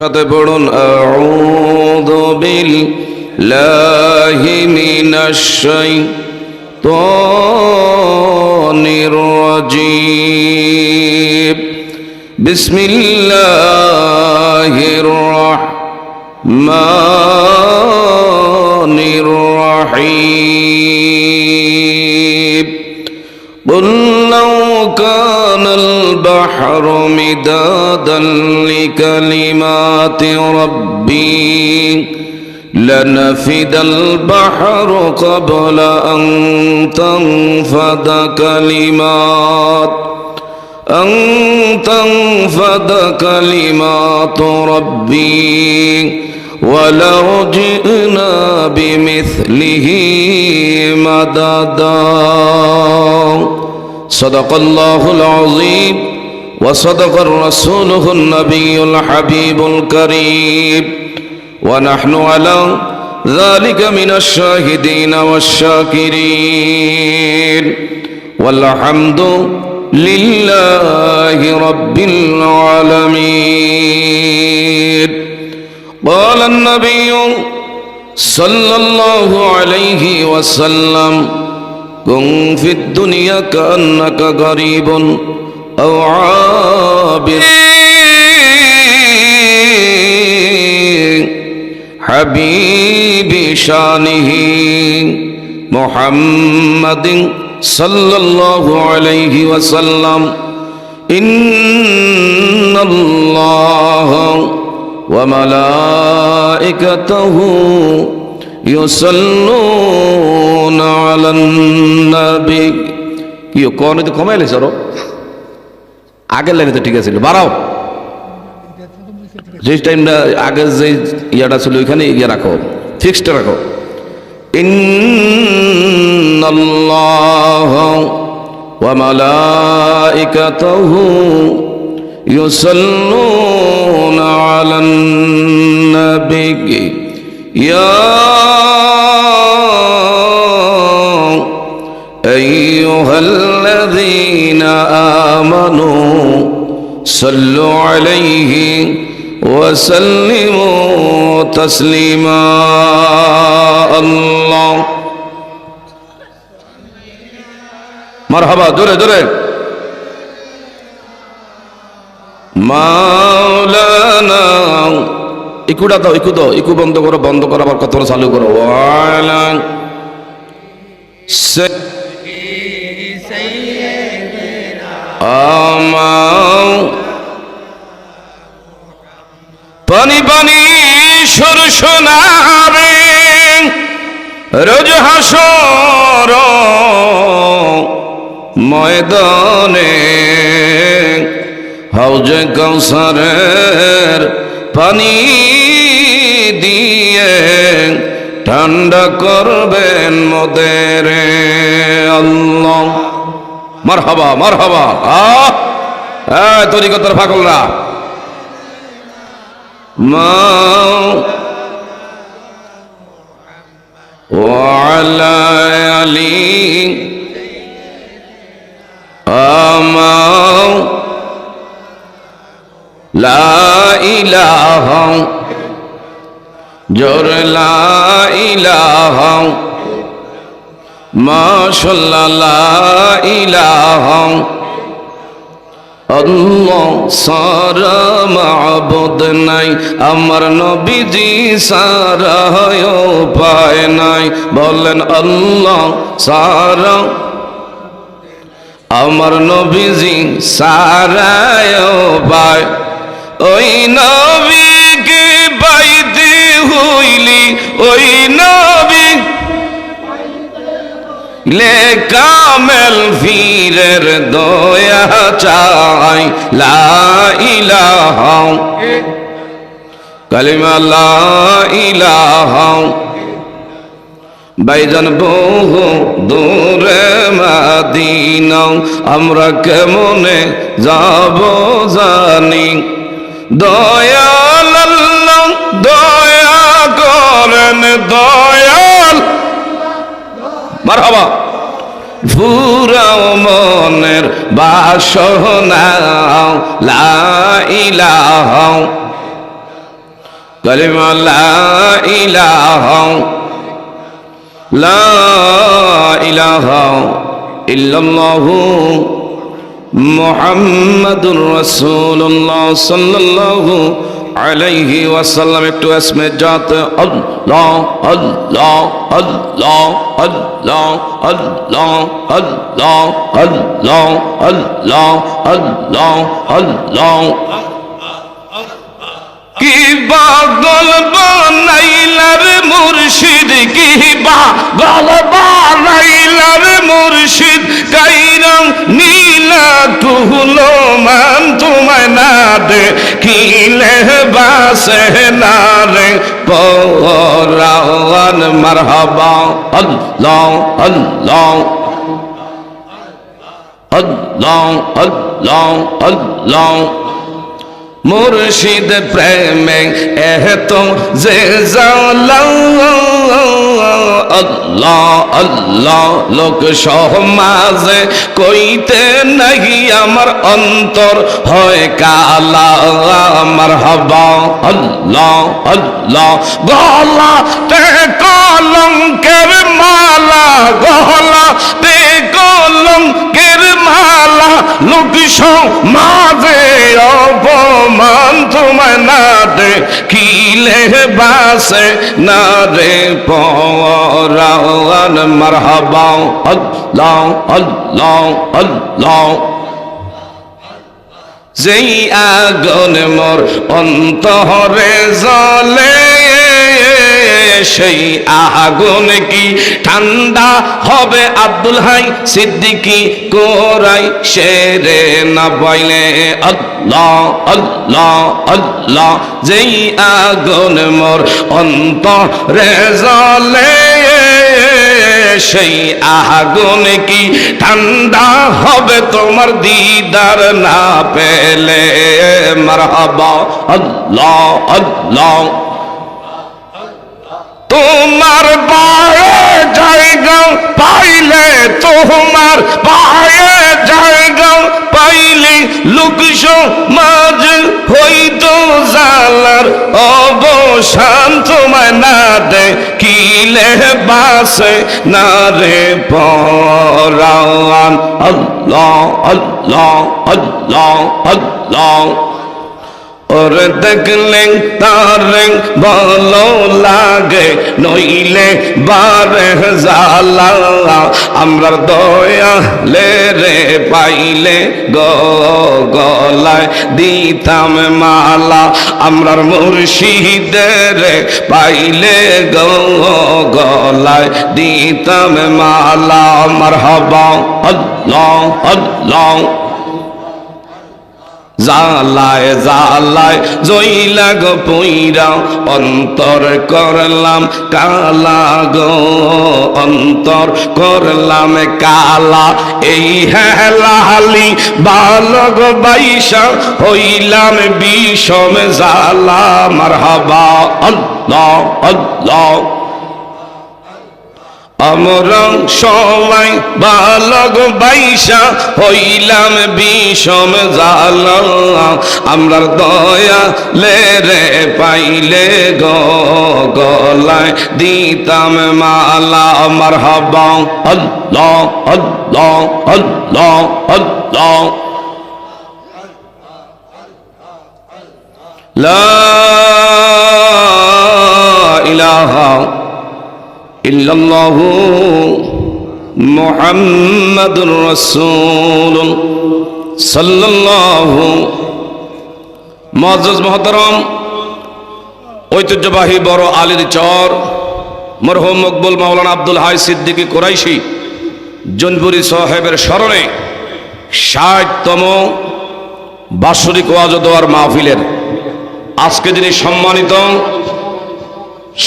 পড়ুন আউযু বিল্লাহি মিনাশ শাইতানির রাজীম বিসমিল্লাহির রাহমানির রাহিম قل لو كان البحر مدادا لكلمات ربي لنفد البحر قبل أن تنفد كلمات ربي ولو جئنا بمثله مددا صدق الله العظيم وصدق رسوله النبي الحبيب الكريم ونحن على ذلك من الشاهدين والشاكرين والحمد لله رب العالمين قال النبي صلى الله عليه وسلم كن في الدنيا كأنك غريب أو عابر حبيب شانه محمد صلى الله عليه وسلم إن الله وملائكته يصلون على النبي কি কোন তো কমাইলে সরো আগের লাইনে তো ঠিক আছে বাড়াও যে টাইমটা আগে যে ইয়াটা ছিল ওইখানে ইয়া রাখো ফিক্সড রাখো ইন্নাল্লাহ ওয়া মালাইকাতুহু ইউসাল্লুনা আলান নবী ইয়া আইয়ুহাল্লাযীনা আমানু সাল্লু আলাইহি ওয়া সাল্লিমু তাসলিমা আল্লাহ মারহাবা জোরে জোরে মাওলানা ইকুটা দাও ইকু বন্ধ করো আবার কত চালু করো ওয়ালা পানি পানি সুর শোনাবে রোজ হাসর ময়দানে হাউজে কাউসারের পানি দিয়ে ঠান্ডা করবেন মোদের আল্লাহ মারহাবা মারহাবা তরিকতের ফাকলরা وعلى علي لا إله جور لا إله ما شاء الله لا إله আল্লাহ সারা মাবুদ নাই আমার নবীজি সারা উপায় নাই বলেন আল্লাহ সারা আমার নবীজি সারা উপায় ওই নবীকে পাইতে হইলি ওই নবী লে কামেল ফিরের দয়া চাই লা ইলাহা কালিমা লা ইলাহা ভাইজান বহু দূরে মদিনা আমরা কেমনে যাব জানি দয়াল আল্লাহ দয়া করেন দয়াল মারহাবা ফুরাও মনের বাসনা লা ইলাহা কালিমা লা ইলাহা লা ইলাহা ইল্লাল্লাহু মুহাম্মাদুর রাসূলুল্লাহ সাল্লাল্লাহু আলাইহি ওয়াসাল্লাম। একটু ইসমে জাত আল্লাহ আল্লাহ আল্লাহ আল্লাহ আল্লাহ আল্লাহ আল্লাহ আল্লাহ আল্লাহ আল্লাহ। কি পাগল বানাইলার মুর্শিদ, কি পাগল বানাইলার মুর্শিদ, কাইরাম নীলা তুহলো মান তোমায় না দে কিলে বাসে না রে পরাওয়ান মারহাবা আল্লাহ আল্লাহ আল্লাহ আল্লাহ আল্লাহ। মুর্শিদ প্রেমে এত যে জালা আল্লাহ আল্লাহ লোক সমাজে কইতে নাহি আমার অন্তর হয় কালা মারহাবা আল্লাহ আল্লাহ। গলা তে কলঙ্কের মালা, গলা তে কলঙ্কের মালা, লোক সমাজে অপমান তোমায় না দে কিলে বাসে না রে পরাওয়ান মারহাবা আল্লাহ আল্লাহ আল্লাহ। যেই আগুন মোর অন্তরে জ্বলে সেই আগুন কি ঠান্ডা হবে আব্দুল হাই সিদ্দিকী কোরাই শেরে না পাইলে আল্লাহ আল্লাহ আল্লাহ। যেই আগুন মোর অন্তরে জ্বলে সেই আগুন কি ঠান্ডা হবে তোমার দিদার না পেলে মারহাবা আল্লাহ আল্লাহ। তোমার পায়ে জায়গা পাইলে, তোমার পায়ে জায়গা পাইলে লোক সমাজ হইতো জালার অবসান তোমায় না দে কিলে বাসে না রে পরাওয়ান আল্লাহ আল্লাহ আল্লাহ আল্লাহ। ওরে দেখলে তার ভালো লাগে নইলে বারে জালা, আমরার দয়া লে রে পাইলে গো গলায় দিতাম মালা, আমরার মুর্শিদের পাইলে গো গলায় দিতাম মালা মারহাবা আল্লাহ আল্লাহ। জালায় জালায় জইলা গো পুইরা অন্তর করলাম কালা গো অন্তর করলাম কালা, এই হেলালি বালক বাইশা হইলাম বিষম জালা মারহাবা আল্লাহ আল্লাহ। আমরা সবাই বালক বাইশা হইলাম বিষম জালা, আমরার দয়া লে রে পাইলে গো গলায় দিতাম মালা মারহাবা আল্লাহ আল্লাহ আল্লাহ আল্লাহ। লা ইলাহা ইল্লাল্লাহু মুহাম্মাদুর রাসূলুল্লাহ সাল্লাল্লাহু। মুআজ্জাজ মুহতারাম, ঐতিহ্যবাহী বড় আলীর চর মরহুম মকবুল মাওলানা আব্দুল হাই সিদ্দিকী কুরাইশি জৌনপুরী সাহেবের স্মরণে ৬০তম বাৎসরিক ওয়াজ ও দোয়ার মাহফিলের আজকে যিনি সম্মানিত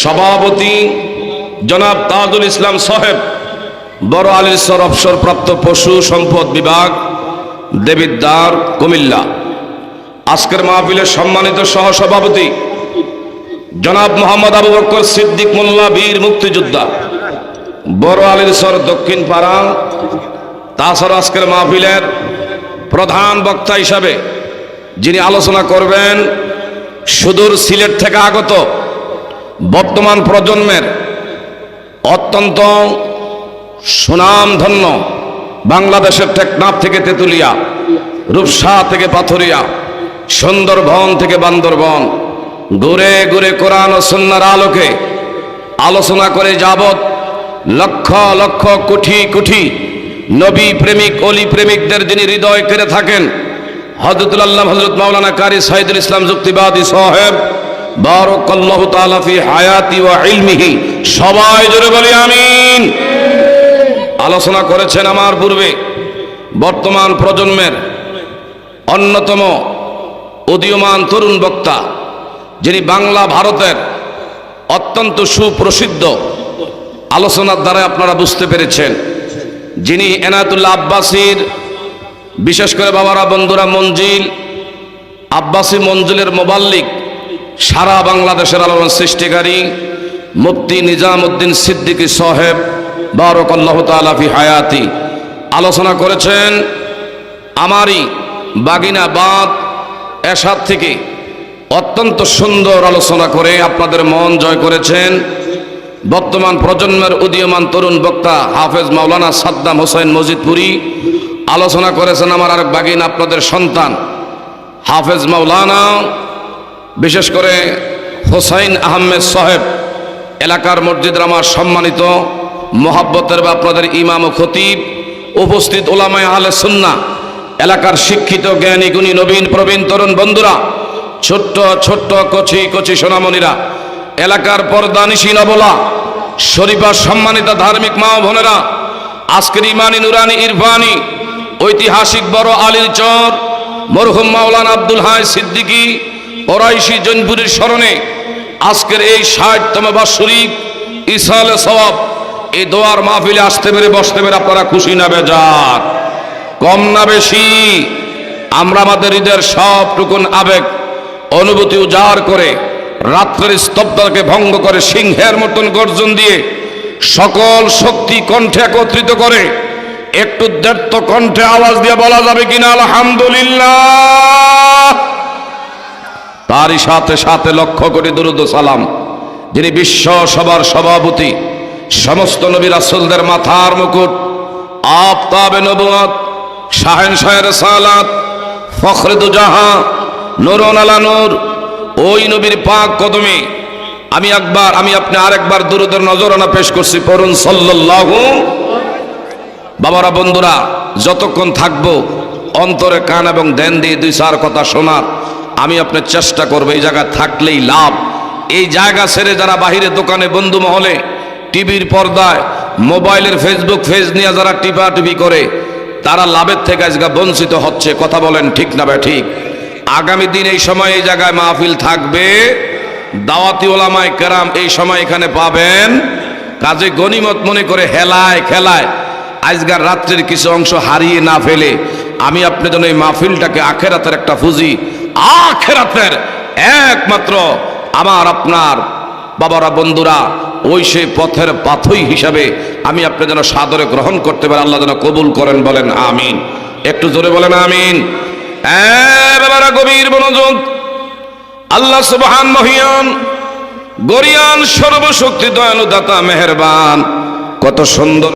সভাপতি জনাব তাজুল ইসলাম সাহেব, বড় আলীর চর অবসরপ্রাপ্ত পশু সম্পদ বিভাগ, দেবিদ্বার, কুমিল্লা। আজকের মাহফিলের সম্মানিত সহসভাপতি জনাব মোহাম্মদ আবু বকর সিদ্দিক মোল্লা, বীর মুক্তিযোদ্ধা, বড় আলীর চর দক্ষিণ পাড়া। তাছাড়া আজকের মাহফিলের প্রধান বক্তা হিসাবে যিনি আলোচনা করবেন সুদূর সিলেট থেকে আগত বর্তমান প্রজন্মের অত্যন্ত সুনামধন্য বাংলাদেশের টেকনাফ থেকে তেতুলিয়া, রূপসা থেকে পাথরিয়া, সুন্দরবন থেকে বান্দরবন ঘুরে ঘুরে কোরআন ও সুন্নাহর আলোকে আলোচনা করে যাবত লক্ষ লক্ষ কোটি কোটি নবী প্রেমিক অলি প্রেমিকদের যিনি হৃদয় কেড়ে থাকেন, হযরতুল আল্লাহ হযরত মাওলানা কারি সাইদুল ইসলাম যুক্তিবাদী সাহেব বারাকাল্লাহু তাআলা ফি হায়াতি ওয়া ইলমিহি, সবাই জোরে বলি আমিন। আলোচনা করেছেন আমার পূর্বে বর্তমান প্রজন্মের অন্যতম উদীয়মান তরুণ বক্তা, যিনি বাংলা ভারতের অত্যন্ত সুপ্রসিদ্ধ, আলোচনার দ্বারা আপনারা বুঝতে পেরেছেন, যিনি এনায়েতুল্লাহ আব্বাসীর, বিশেষ করে বাবারা বন্ধুরা মঞ্জিল আব্বাসী মঞ্জিলের মোবাল্লিক, সারা বাংলাদেশের আলোড়ন সৃষ্টিকারী মুফতি নিজামউদ্দিন সিদ্দিকী সাহেব বারাকাল্লাহু তাআলা ফি হায়াতি। আলোচনা করেছেন আমারই বাগিনাবাদ এরশাদ থেকে, অত্যন্ত সুন্দর আলোচনা করে আপনাদের মন জয় করেছেন বর্তমান প্রজন্মের উদীয়মান তরুণ বক্তা হাফেজ মাওলানা সাদ্দাম হোসেন মজিদপুরি। আলোচনা করেছেন আমার আরেক বাগিন, আপনাদের সন্তান হাফেজ মাওলানা বিশেষ করে হোসাইন আহমেদ সাহেব, এলাকার মসজিদের আমার সম্মানিত মোহাব্বতের বা আপনাদের ইমাম ও খতিব, উপস্থিত ওলামায়ে আহলে সুন্নাহ, এলাকার শিক্ষিত জ্ঞানী গুণী নবীন প্রবীণ তরুণ বন্ধুরা, ছোট্ট ছোট্ট কচি কচি সোনামণিরা, এলাকার পর্দানিশী নবলা শরীফা সম্মানিত ধার্মিক মা ও বোনেরা, আজকের ইমানি নুরানি ইরফানি ঐতিহাসিক বড় আলীর চর মরহুম মাওলানা আব্দুল হাই সিদ্দিকী ওরাইশি জৈনপুরীর স্মরণে আজকের এই ৬০তম বাৎসরিক ইসালে সওয়াব এই দোয়ার মাহফিলে আসতে পেরে বসতে পেরে আপনারা খুশি না বেজার? কম না বেশি? আমরা আমাদের হৃদয়ের সবটুকুন আবেগ অনুভূতি উজাড় করে রাত্রের স্তব্ধতাকে ভঙ্গ করে সিংহের মতন গর্জন দিয়ে সকল শক্তি কণ্ঠে একত্রিত করে একটু দ্ব্যর্থ কণ্ঠে আওয়াজ দিয়ে বলা যাবে কিনা আলহামদুলিল্লাহ? তারই সাথে সাথে লক্ষ কোটি দুরূদ ও সালাম যিনি বিশ্ব সবার সভাপতি, সমস্ত নবী রাসূলদের মাথার মুকুট, আফতাবে নবুয়ত, শাহেনশাহের রিসালাত, ফখরে দুজাহান, নূরুন আলা নূর, ওই নবীর পাক কদমে আমি আপনি আরেকবার দুরূদের নজরানা পেশ করছি, পড়ুন সাল্লাল্লাহু। বাবারা বন্ধুরা, যতক্ষণ থাকবো অন্তরে কান এবং ধ্যান দিয়ে দুই চার কথা শোনার আমি আপনার চেষ্টা করবো। এই জায়গায় থাকলেই লাভ। এই জায়গা ছেড়ে যারা বাহিরে দোকানে বন্ধু মহলে টিভির পর্দায় মোবাইলের ফেসবুক পেজ নিয়ে যারা টিপাটিপি করে, তারা লাভের থেকে আজকে বঞ্চিত হচ্ছে। কথা বলেন ঠিক না ভাই? ঠিক। আগামী দিন এই সময় এই জায়গায় মাহফিল থাকবে, দাওয়াতি ওলামায়ে কেরাম এই সময় এখানে পাবেন। কাজে গনিমত মনে করে হেলায় খেলায় আজকের রাত্রের কিছু অংশ হারিয়ে না ফেলে আমি আপনি যেন এই মাহফিলটাকে আখেরাতের একটা ফুজি, আখেরাতের একমাত্র আমার আপনার বাবারা বন্ধুরা ওই সেই পথের পাথই হিসাবে আমি আপনি যেন সাদরে গ্রহণ করতে পারেন। আল্লাহ যেন কবুল করেন, বলেন আমিন। একটু জোরে বলেন আমিন। বাবারা গভীর মনোযোগ। আল্লাহ সুবহান মহিয়ান গরিয়ান সর্বশক্তি দয়ালু দাতা মেহেরবান, কত সুন্দর